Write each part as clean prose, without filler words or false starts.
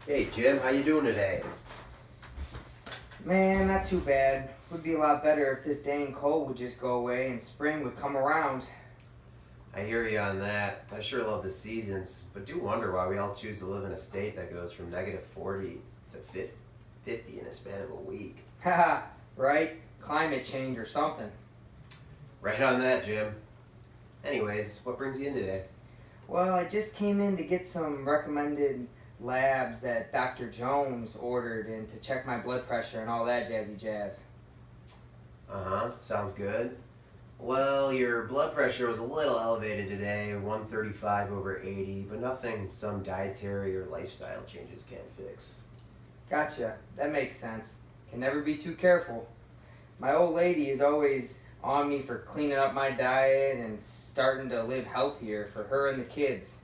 Hey Jim, how you doing today? Man, not too bad. Would be a lot better if this dang cold would just go away and spring would come around. I hear you on that. I sure love the seasons, but do wonder why we all choose to live in a state that goes from negative 40 to 50 in a span of a week. Haha, right? Climate change or something. Right on that, Jim. Anyways, what brings you in today? Well, I just came in to get some recommended labs that Dr. Jones ordered and to check my blood pressure and all that jazzy jazz. Uh-huh, sounds good. Well, your blood pressure was a little elevated today, 135 over 80, but nothing some dietary or lifestyle changes can't fix. Gotcha. That makes sense. Can never be too careful. My old lady is always on me for cleaning up my diet and starting to live healthier for her and the kids.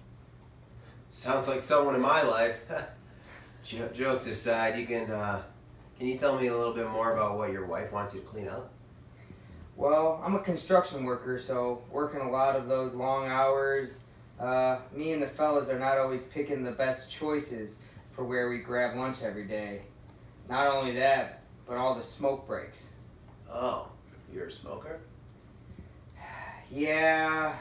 Sounds like someone in my life. Jokes aside, can you tell me a little bit more about what your wife wants you to clean up? Well, I'm a construction worker, so working a lot of those long hours. Me and the fellas are not always picking the best choices for where we grab lunch every day. Not only that, but all the smoke breaks. Oh, you're a smoker? Yeah,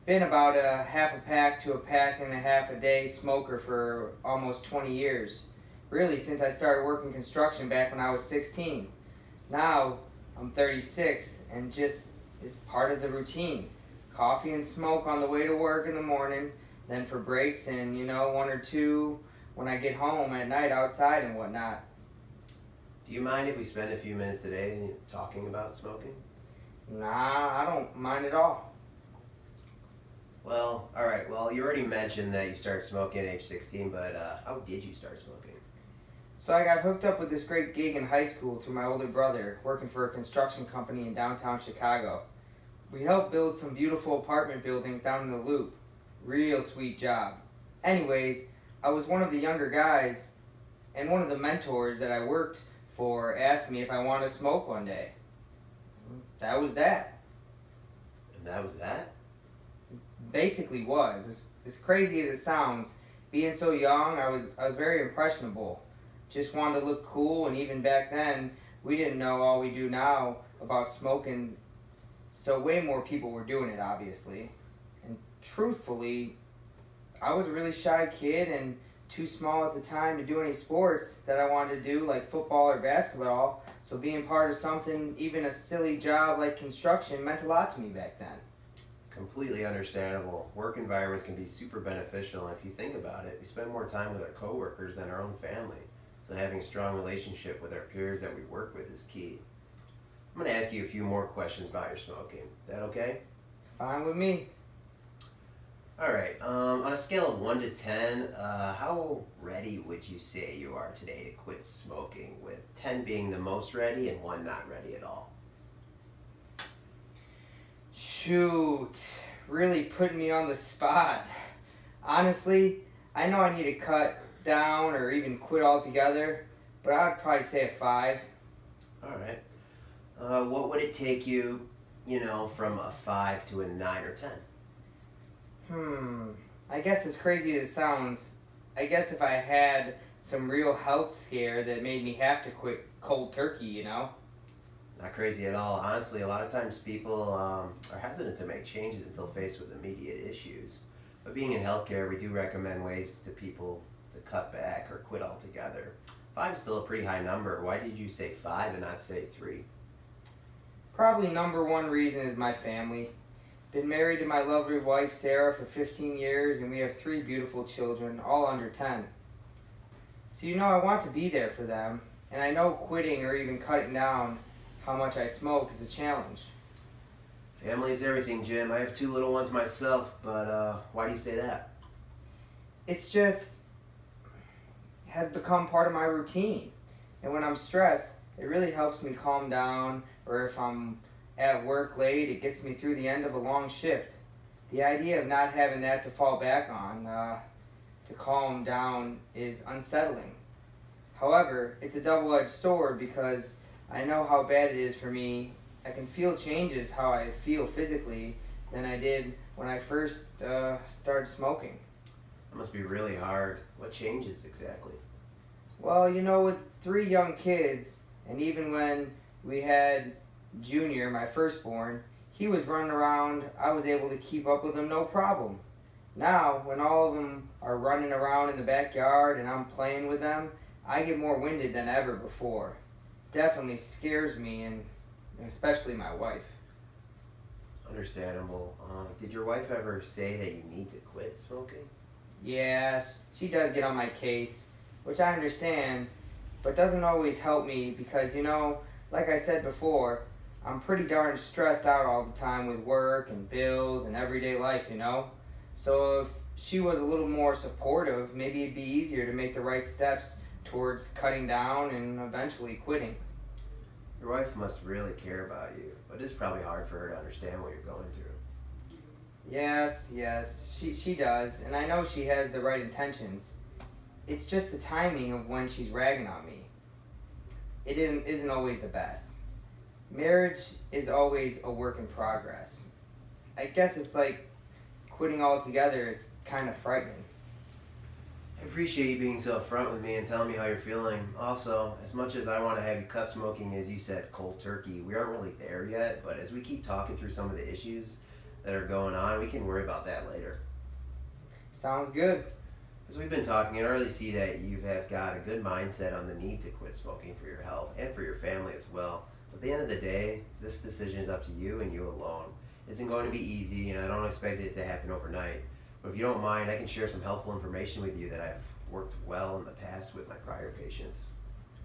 been about a half a pack to a pack and a half a day smoker for almost 20 years. Really, since I started working construction back when I was 16. Now, I'm 36 and just is part of the routine. Coffee and smoke on the way to work in the morning, then for breaks and, one or two when I get home at night outside and whatnot. Do you mind if we spend a few minutes today talking about smoking? Nah, I don't mind at all. Well, alright, well, you already mentioned that you started smoking at age 16, but how did you start smoking? So I got hooked up with this great gig in high school through my older brother, working for a construction company in downtown Chicago. We helped build some beautiful apartment buildings down in the Loop. Real sweet job. Anyways, I was one of the younger guys, and one of the mentors that I worked for asked me if I wanted to smoke one day. That was that. And that was that? Basically was. As crazy as it sounds, being so young, I was very impressionable. Just wanted to look cool, and even back then, we didn't know all we do now about smoking, so way more people were doing it, obviously. And truthfully, I was a really shy kid and too small at the time to do any sports that I wanted to do, like football or basketball, so being part of something, even a silly job like construction, meant a lot to me back then. Completely understandable. Work environments can be super beneficial, and if you think about it, we spend more time with our coworkers than our own family. So having a strong relationship with our peers that we work with is key. I'm going to ask you a few more questions about your smoking. Is that okay? Fine with me. Alright, on a scale of 1 to 10, how ready would you say you are today to quit smoking, with 10 being the most ready and 1 not ready at all? Shoot, really putting me on the spot. Honestly, I know I need to cut down or even quit altogether, but I'd probably say a 5. Alright. What would it take you, from a 5 to a 9 or 10? I guess as crazy as it sounds, I guess if I had some real health scare that made me have to quit cold turkey. Not crazy at all. Honestly, a lot of times people are hesitant to make changes until faced with immediate issues. But being in healthcare, we do recommend ways to people to cut back or quit altogether. 5 is still a pretty high number. Why did you say 5 and not say 3? Probably number one reason is my family. Been married to my lovely wife Sarah for 15 years, and we have 3 beautiful children, all under 10. So I want to be there for them, and I know quitting or even cutting down how much I smoke is a challenge. Family is everything, Jim. I have 2 little ones myself, but why do you say that? It's just has become part of my routine. And when I'm stressed, it really helps me calm down, or if I'm at work late, it gets me through the end of a long shift. The idea of not having that to fall back on, to calm down, is unsettling. However, it's a double-edged sword because I know how bad it is for me. I can feel changes how I feel physically than I did when I first started smoking. That must be really hard. What changes exactly? Well, with 3 young kids, and even when we had Junior, my firstborn, he was running around. I was able to keep up with him no problem. Now, when all of them are running around in the backyard and I'm playing with them, I get more winded than ever before. Definitely scares me, and especially my wife. Understandable. Did your wife ever say that you need to quit smoking? Yeah, she does get on my case, which I understand, but doesn't always help me because, like I said before, I'm pretty darn stressed out all the time with work and bills and everyday life. So if she was a little more supportive, maybe it'd be easier to make the right steps towards cutting down and eventually quitting. Your wife must really care about you, but it's probably hard for her to understand what you're going through. Yes, she does, and I know she has the right intentions. It's just the timing of when she's ragging on me. Isn't always the best. Marriage is always a work in progress. I guess it's like quitting altogether is kind of frightening. I appreciate you being so upfront with me and telling me how you're feeling. Also, as much as I want to have you cut smoking, as you said, cold turkey, we aren't really there yet, but as we keep talking through some of the issues that are going on, we can worry about that later. Sounds good. As we've been talking, I really see that you have got a good mindset on the need to quit smoking for your health and for your family as well. But at the end of the day, this decision is up to you and you alone. It isn't going to be easy, and I don't expect it to happen overnight. But if you don't mind, I can share some helpful information with you that I've worked well in the past with my prior patients.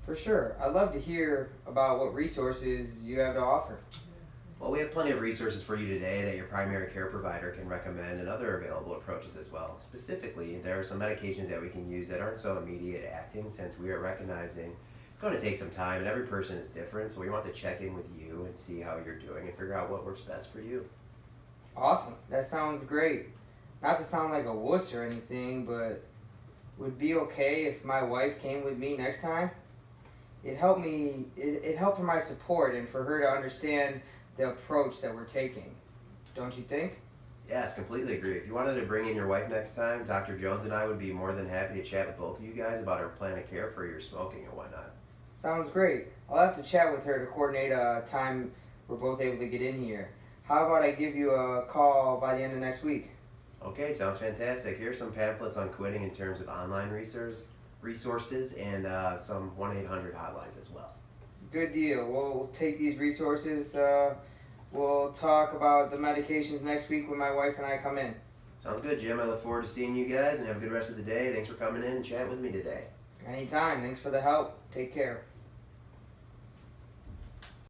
For sure. I'd love to hear about what resources you have to offer. Well, we have plenty of resources for you today that your primary care provider can recommend and other available approaches as well. Specifically, there are some medications that we can use that aren't so immediate acting, since we are recognizing it's going to take some time and every person is different, so we want to check in with you and see how you're doing and figure out what works best for you. Awesome. That sounds great. Not to sound like a wuss or anything, but would it be okay if my wife came with me next time? It helped for my support and for her to understand the approach that we're taking. Don't you think? Yes, completely agree. If you wanted to bring in your wife next time, Dr. Jones and I would be more than happy to chat with both of you guys about our plan of care for your smoking and whatnot. Sounds great. I'll have to chat with her to coordinate a time we're both able to get in here. How about I give you a call by the end of next week? Okay, sounds fantastic. Here's some pamphlets on quitting in terms of online resources and some 1-800 hotlines as well. Good deal. We'll take these resources. We'll talk about the medications next week when my wife and I come in. Sounds good, Jim. I look forward to seeing you guys and have a good rest of the day. Thanks for coming in and chatting with me today. Anytime. Thanks for the help. Take care.